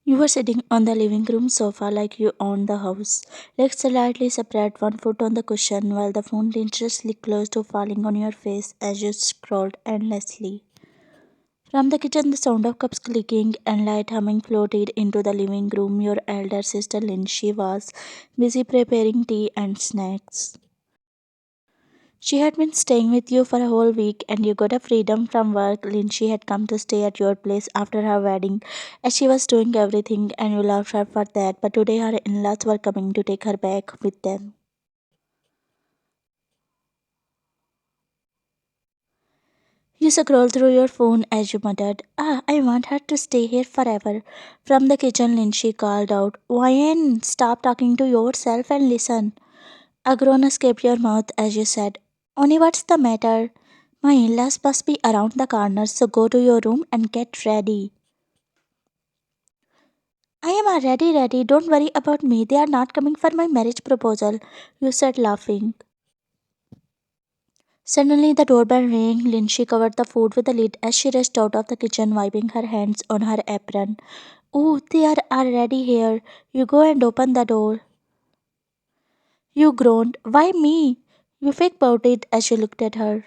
You were sitting on the living room sofa like you owned the house, legs slightly separate, one foot on the cushion, while the phone dangerously close to falling on your face as you scrolled endlessly. From the kitchen, the sound of cups clicking and light humming floated into the living room. Your elder sister Lindsay was busy preparing tea and snacks. She had been staying with you for a whole week and you got a freedom from work. Lindsay had come to stay at your place after her wedding as she was doing everything and you loved her for that. But today her in-laws were coming to take her back with them. You scrolled through your phone as you muttered, I want her to stay here forever. From the kitchen, Lindsay called out, Wyan, stop talking to yourself and listen. A groan escaped your mouth as you said, Oni, what's the matter? My in-laws must be around the corner, so go to your room and get ready. I am already ready. Don't worry about me. They are not coming for my marriage proposal, you said, laughing. Suddenly, the doorbell rang. Lindsay covered the food with a lid as she rushed out of the kitchen, wiping her hands on her apron. Oh, they are already here. You go and open the door. You groaned. Why me? You fake pouted as you looked at her.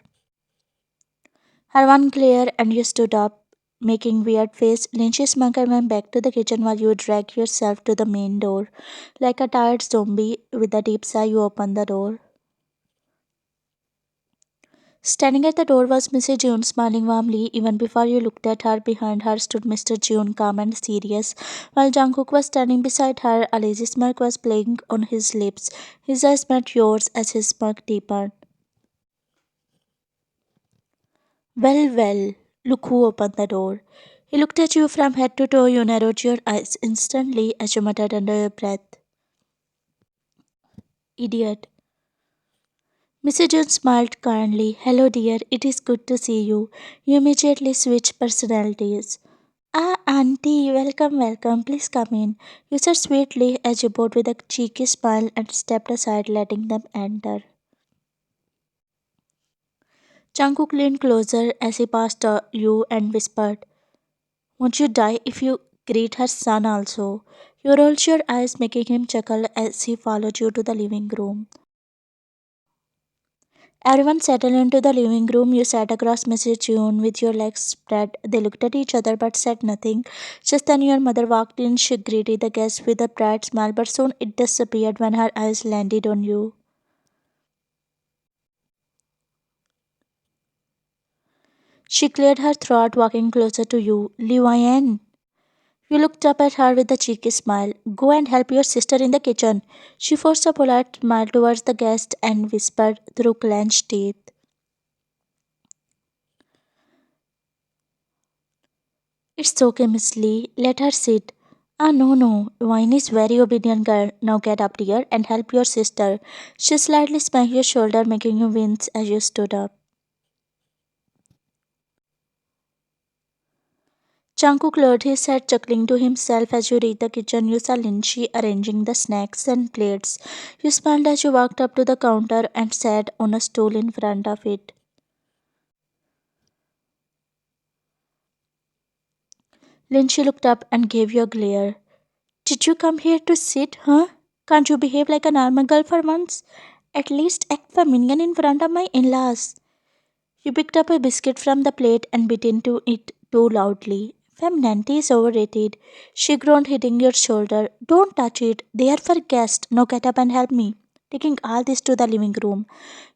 Her one glare and you stood up, making weird face. Lynch's smirked and went back to the kitchen while you dragged yourself to the main door. Like a tired zombie, with a deep sigh, you opened the door. Standing at the door was Mrs. June, smiling warmly. Even before you looked at her, behind her stood Mr. June, calm and serious, while Jungkook was standing beside her. A lazy smirk was playing on his lips. His eyes met yours as his smirk deepened. Well, well, look who opened the door. He looked at you from head to toe. You narrowed your eyes instantly as you muttered under your breath, Idiot. Mrs. Jones smiled kindly. Hello, dear. It is good to see you. You immediately switched personalities. Auntie, welcome, welcome. Please come in. You said sweetly as you bowed with a cheeky smile and stepped aside, letting them enter. Jungkook leaned closer as he passed you and whispered, Won't you die if you greet her son also? You rolled your eyes, making him chuckle as he followed you to the living room. Everyone settled into the living room. You sat across Mrs. June with your legs spread. They looked at each other but said nothing. Just then your mother walked in. She greeted the guests with a bright smile, but soon it disappeared when her eyes landed on you. She cleared her throat, walking closer to you. Liwayan. You looked up at her with a cheeky smile. Go and help your sister in the kitchen. She forced a polite smile towards the guest and whispered through clenched teeth. It's okay, Miss Lee. Let her sit. No, no. Wine is very obedient girl. Now get up, dear, and help your sister. She slightly smacked your shoulder, making you wince as you stood up. Jungkook lowered his head, chuckling to himself as you reached the kitchen. You saw Lindsay arranging the snacks and plates. You smiled as you walked up to the counter and sat on a stool in front of it. Lindsay looked up and gave you a glare. Did you come here to sit, huh? Can't you behave like a normal girl for once? At least act feminine in front of my in laws. You picked up a biscuit from the plate and bit into it too loudly. Femininity is overrated. She groaned, hitting your shoulder. Don't touch it. They are for guests. Now get up and help me. Taking all this to the living room.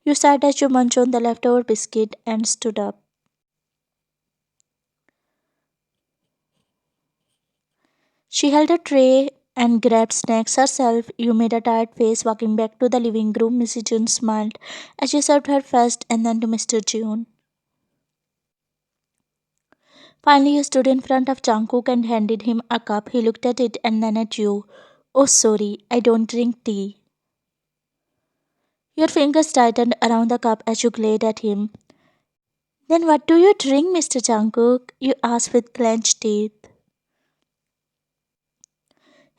You sat as you munched on the leftover biscuit and stood up. She held a tray and grabbed snacks herself. You made a tired face walking back to the living room. Mrs. June smiled as you served her first and then to Mr. June. Finally, you stood in front of Jungkook and handed him a cup. He looked at it and then at you. Oh, sorry, I don't drink tea. Your fingers tightened around the cup as you glared at him. Then what do you drink, Mr. Jungkook? You asked with clenched teeth.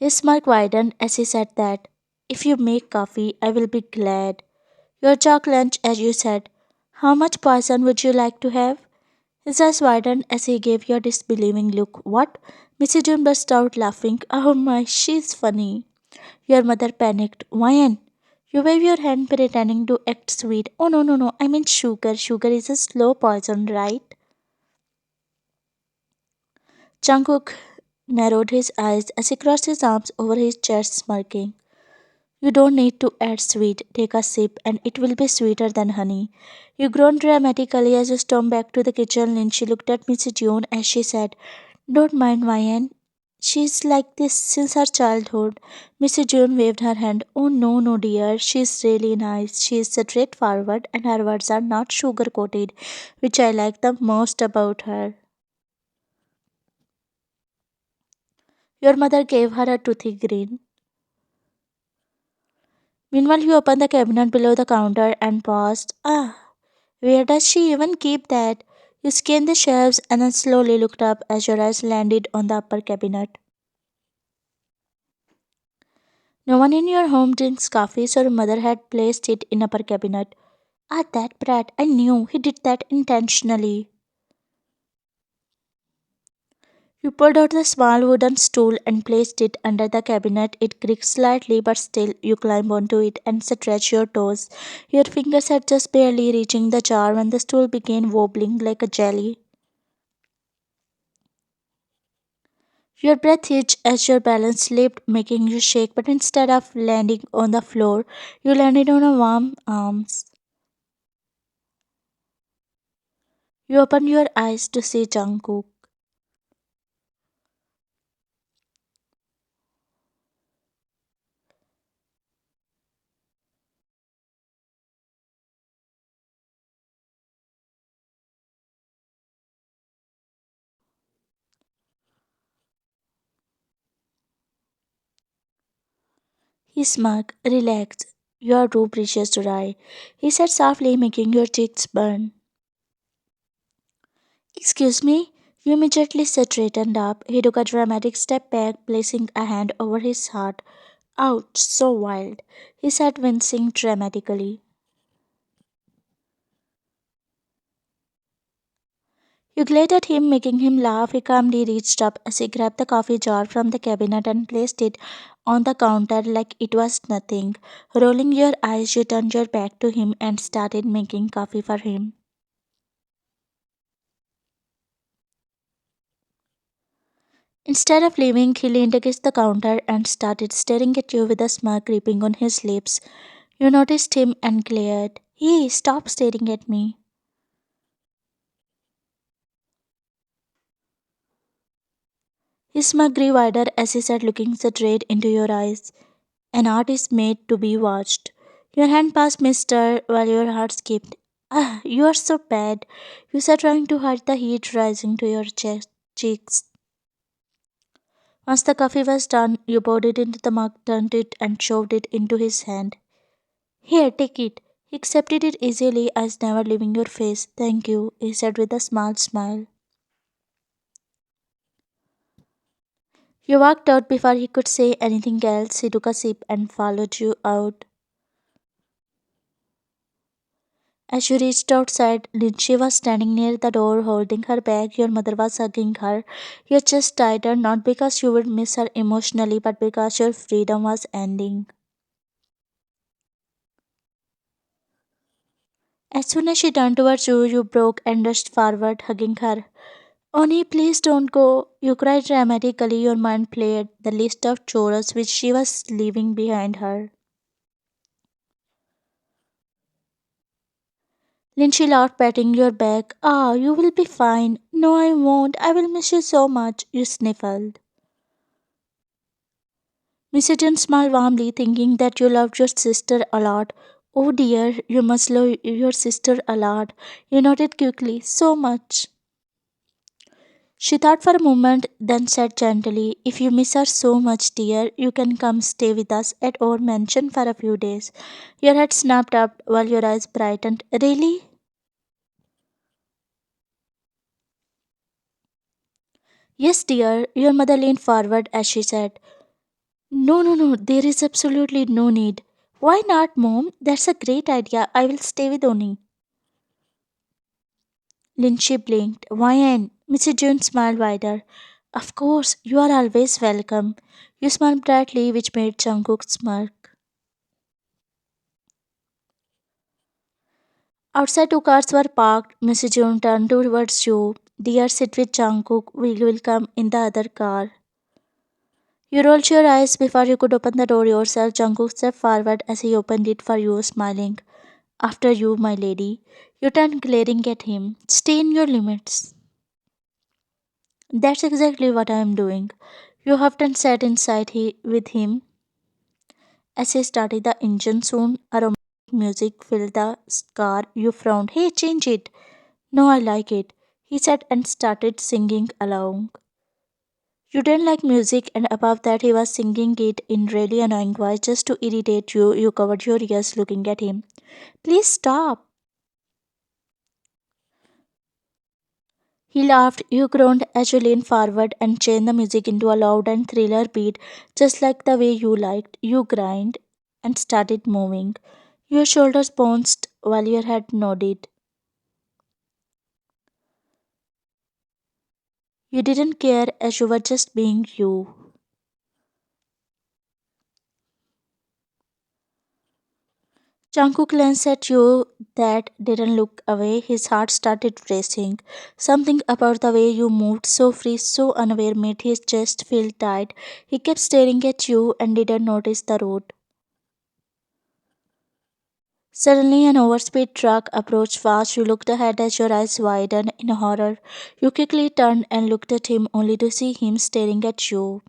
His smirk widened as he said that. If you make coffee, I will be glad. Your jaw clenched as you said, How much poison would you like to have? His eyes widened as he gave you a disbelieving look. What? Mrs. June burst out laughing. Oh my, she's funny. Your mother panicked. Why? You wave your hand pretending to act sweet. Oh no, no, no, I mean sugar. Sugar is a slow poison, right? Jungkook narrowed his eyes as he crossed his arms over his chest, smirking. You don't need to add sweet. Take a sip, and it will be sweeter than honey. You groaned dramatically as you stormed back to the kitchen, and she looked at Mrs. June as she said, don't mind Mayan. She's like this since her childhood. Mrs. June waved her hand. Oh no, no, dear. She's really nice. She's straightforward, and her words are not sugar coated, which I like the most about her. Your mother gave her a toothy grin. Meanwhile, you opened the cabinet below the counter and paused. Ah, where does she even keep that? You scanned the shelves and then slowly looked up as your eyes landed on the upper cabinet. No one in your home drinks coffee, so your mother had placed it in upper cabinet. Ah, that brat! I knew he did that intentionally. You pulled out the small wooden stool and placed it under the cabinet. It creaked slightly, but still you climbed onto it and stretched your toes. Your fingers had just barely reaching the jar when the stool began wobbling like a jelly. Your breath hitched as your balance slipped, making you shake, but instead of landing on the floor, you landed on a warm arms. You opened your eyes to see Jungkook. He smirked, relaxed. You are too precious to die. He said softly, making your cheeks burn. Excuse me? You immediately straightened up. He took a dramatic step back, placing a hand over his heart. Ouch, so wild. He said, wincing dramatically. You glared at him, making him laugh. He calmly reached up as he grabbed the coffee jar from the cabinet and placed it on the counter like it was nothing. Rolling your eyes, you turned your back to him and started making coffee for him. Instead of leaving, he leaned against the counter and started staring at you with a smirk creeping on his lips. You noticed him and glared. Hey, stop staring at me. His smirk grew wider as he said, looking straight into your eyes. An art is made to be watched. Your hand passed Mister while your heart skipped. Ah, you are so bad. You said, trying to hide the heat rising to your cheeks. Once the coffee was done, you poured it into the mug, turned it, and shoved it into his hand. Here, take it. He accepted it easily as never leaving your face. Thank you, he said with a small smile. You walked out before he could say anything else. He took a sip and followed you out. As you reached outside, Lindsay was standing near the door holding her bag. Your mother was hugging her. Your chest tightened, not because you would miss her emotionally, but because your freedom was ending. As soon as she turned towards you, you broke and rushed forward, hugging her. Oni, please don't go. You cried dramatically. Your mind played the list of chores which she was leaving behind her. Lindsay laughed, patting your back. Ah, you will be fine. No, I won't. I will miss you so much. You sniffled. Mrs. Jane smiled warmly, thinking that you loved your sister a lot. Oh dear, you must love your sister a lot. You nodded quickly. So much. She thought for a moment, then said gently, if you miss her so much, dear, you can come stay with us at our mansion for a few days. Your head snapped up while your eyes brightened. Really? Yes, dear. Your mother leaned forward as she said, no, no, no, there is absolutely no need. Why not, Mom? That's a great idea. I will stay with Oni. Lynchy blinked. Why, Anne? Mrs. June smiled wider. Of course, you are always welcome. You smiled brightly, which made Jungkook smirk. Outside, two cars were parked. Mrs. June turned towards you. Dear, sit with Jungkook. We will come in the other car. You rolled your eyes before you could open the door yourself. Jungkook stepped forward as he opened it for you, smiling. After you, my lady. You turned glaring at him. Stay in your limits. That's exactly what I am doing. You huffed and sat inside with him as he started the engine. Soon, aromatic music filled the car. You frowned. Hey, change it. No, I like it. He said and started singing along. You didn't like music, and above that, he was singing it in really annoying voice just to irritate you. You covered your ears looking at him. Please stop. He laughed. You groaned as you leaned forward and changed the music into a loud and thriller beat, just like the way you liked. You grinned and started moving. Your shoulders bounced while your head nodded. You didn't care as you were just being you. Jungkook glanced at you that didn't look away. His heart started racing. Something about the way you moved, so free, so unaware, made his chest feel tight. He kept staring at you and didn't notice the road. Suddenly, an overspeed truck approached fast. You looked ahead as your eyes widened in horror. You quickly turned and looked at him, only to see him staring at you.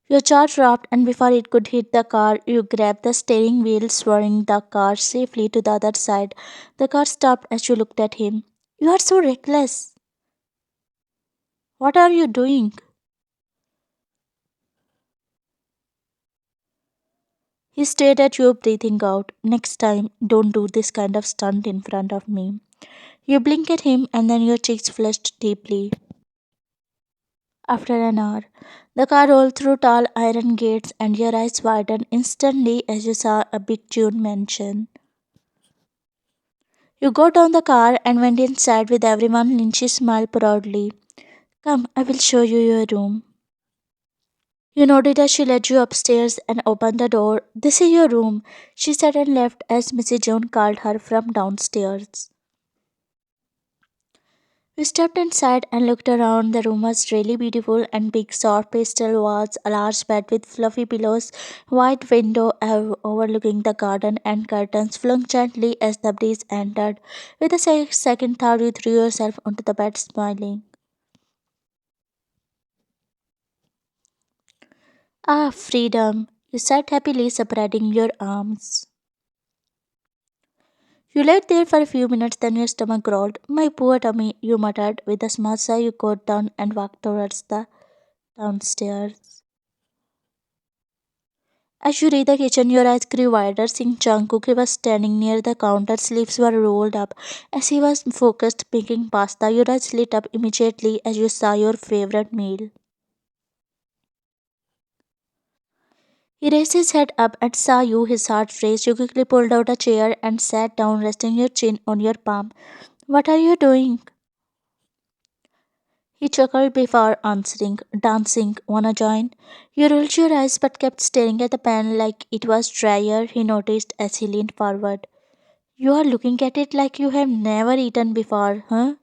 Your jaw dropped, and before it could hit the car, you grabbed the steering wheel, swerving the car safely to the other side. The car stopped as you looked at him. You are so reckless. What are you doing? He stared at you, breathing out. Next time, don't do this kind of stunt in front of me. You blinked at him, and then your cheeks flushed deeply. After an hour, the car rolled through tall iron gates, and your eyes widened instantly as you saw a big June mansion. You got down the car and went inside with everyone. Lynchy smiled proudly. Come, I will show you your room. You nodded as she led you upstairs and opened the door. This is your room, she said and left as Mrs. Joan called her from downstairs. We stepped inside and looked around. The room was really beautiful and big, soft pastel walls, a large bed with fluffy pillows, wide window overlooking the garden, and curtains flung gently as the breeze entered. With a second thought, you threw yourself onto the bed, smiling. Ah, freedom! You said happily, spreading your arms. You lay there for a few minutes, then your stomach growled. My poor tummy, you muttered. With a small sigh, you got down and walked towards the downstairs. As you reached the kitchen, your eyes grew wider, seeing Jungkook. He was standing near the counter, sleeves were rolled up. As he was focused making pasta, your eyes lit up immediately as you saw your favorite meal. He raised his head up and saw you, his heart raced. You quickly pulled out a chair and sat down, resting your chin on your palm. What are you doing? He chuckled before answering. Dancing. Wanna join? You rolled your eyes but kept staring at the pan like it was drier, he noticed as he leaned forward. You are looking at it like you have never eaten before, huh?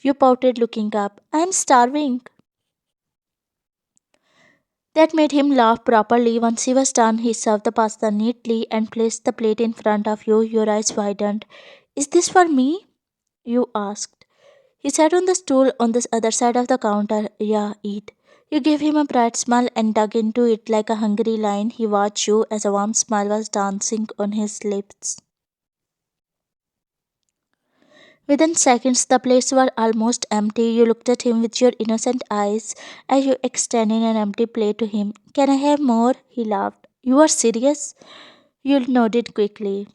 You pouted, looking up. I'm starving. That made him laugh properly. Once he was done, he served the pasta neatly and placed the plate in front of you. Your eyes widened. Is this for me? You asked. He sat on the stool on the other side of the counter. Yeah, eat. You gave him a bright smile and dug into it like a hungry lion. He watched you as a warm smile was dancing on his lips. Within seconds, the plates were almost empty. You looked at him with your innocent eyes as you extended an empty plate to him. Can I have more? He laughed. You are serious? You nodded quickly.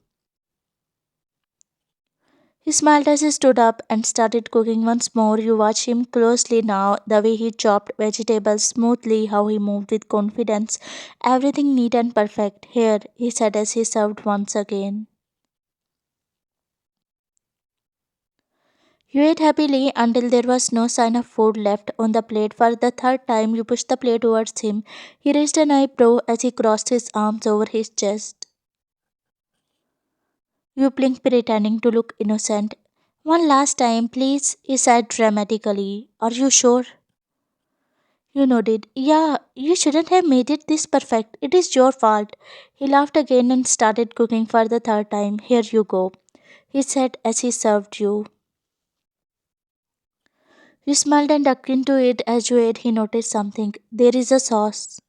He smiled as he stood up and started cooking once more. You watch him closely now, the way he chopped vegetables smoothly, how he moved with confidence, everything neat and perfect. Here, he said as he served once again. You ate happily until there was no sign of food left on the plate. For the third time, you pushed the plate towards him. He raised an eyebrow as he crossed his arms over his chest. You blinked, pretending to look innocent. One last time, please, he said dramatically. Are you sure? You nodded. Yeah, you shouldn't have made it this perfect. It is your fault. He laughed again and started cooking for the third time. Here you go, he said as he served you. You smiled and ducked into it. As you ate, he noticed something. There is a sauce.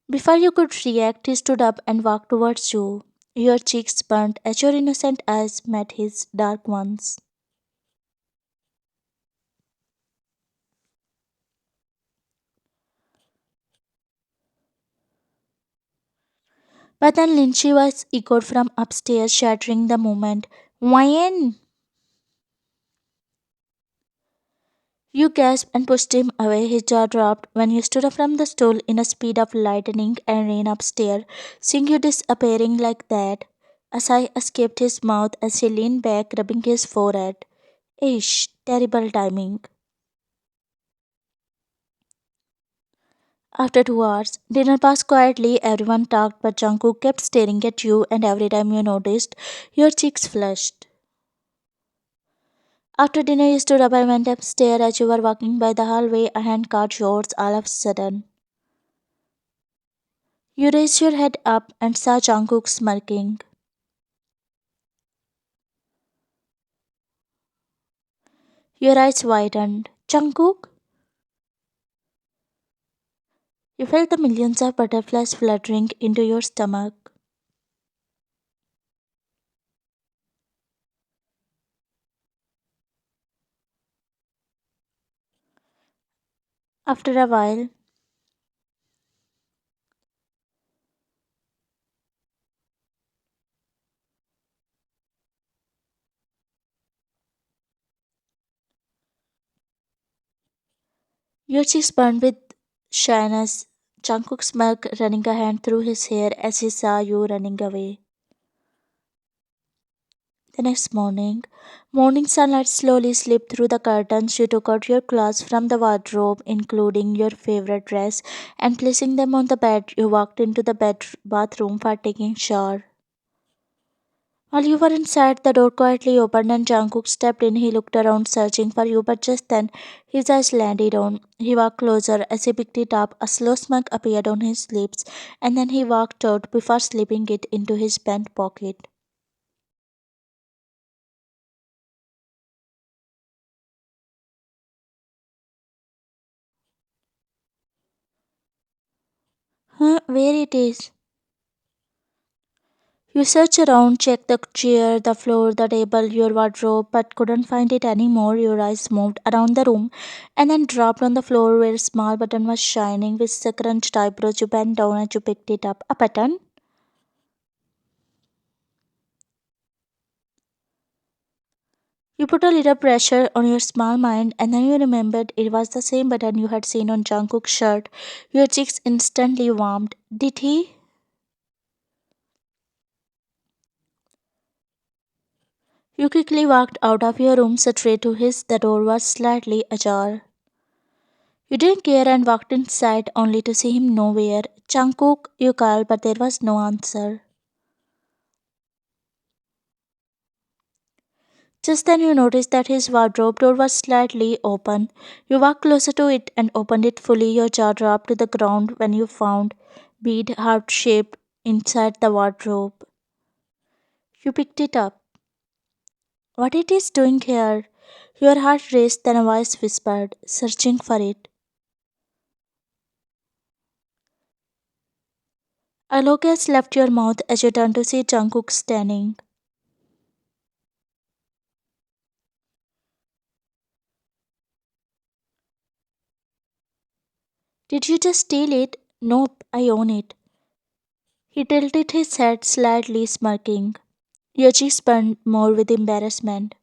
Before you could react, he stood up and walked towards you. Your cheeks burnt as your innocent eyes met his dark ones. But then Lynchy was echoed from upstairs, shattering the moment. Wyan! You gasped and pushed him away. His jaw dropped when you stood up from the stool in a speed of lightning and ran upstairs, seeing you disappearing like that. A sigh escaped his mouth as he leaned back, rubbing his forehead. Ish, terrible timing. After 2 hours, dinner passed quietly. Everyone talked, but Jungkook kept staring at you, and every time you noticed, your cheeks flushed. After dinner, you stood up and went upstairs. As you were walking by the hallway, a hand caught yours all of a sudden. You raised your head up and saw Jungkook smirking. Your eyes widened. Jungkook? You felt the millions of butterflies fluttering into your stomach. After a while, your cheeks burned with shyness. Jungkook smirked, running a hand through his hair as he saw you running away. The next morning, morning sunlight slowly slipped through the curtains. You took out your clothes from the wardrobe, including your favorite dress, and placing them on the bed, you walked into the bathroom for taking shower. While you were inside, the door quietly opened and Jungkook stepped in. He looked around, searching for you, but just then his eyes landed on. He walked closer. As he picked it up, a slow smile appeared on his lips, and then he walked out before slipping it into his pant pocket. Huh? Where it is? You searched around, checked the chair, the floor, the table, your wardrobe, but couldn't find it anymore. Your eyes moved around the room and then dropped on the floor where a small button was shining. With scrunched eyebrows, you bent down and you picked it up. A button? You put a little pressure on your small mind and then you remembered it was the same button you had seen on Jungkook's shirt. Your cheeks instantly warmed. Did he? You quickly walked out of your room straight to his. The door was slightly ajar. You didn't care and walked inside only to see him nowhere. Jungkook, you called, but there was no answer. Just then you noticed that his wardrobe door was slightly open. You walked closer to it and opened it fully. Your jaw dropped to the ground when you found bead heart shaped inside the wardrobe. You picked it up. What it is doing here? Your heart raced, then a voice whispered, searching for it. A low gasp left your mouth as you turned to see Jungkook standing. Did you just steal it? Nope, I own it. He tilted his head slightly, smirking. Your cheeks burn more with embarrassment.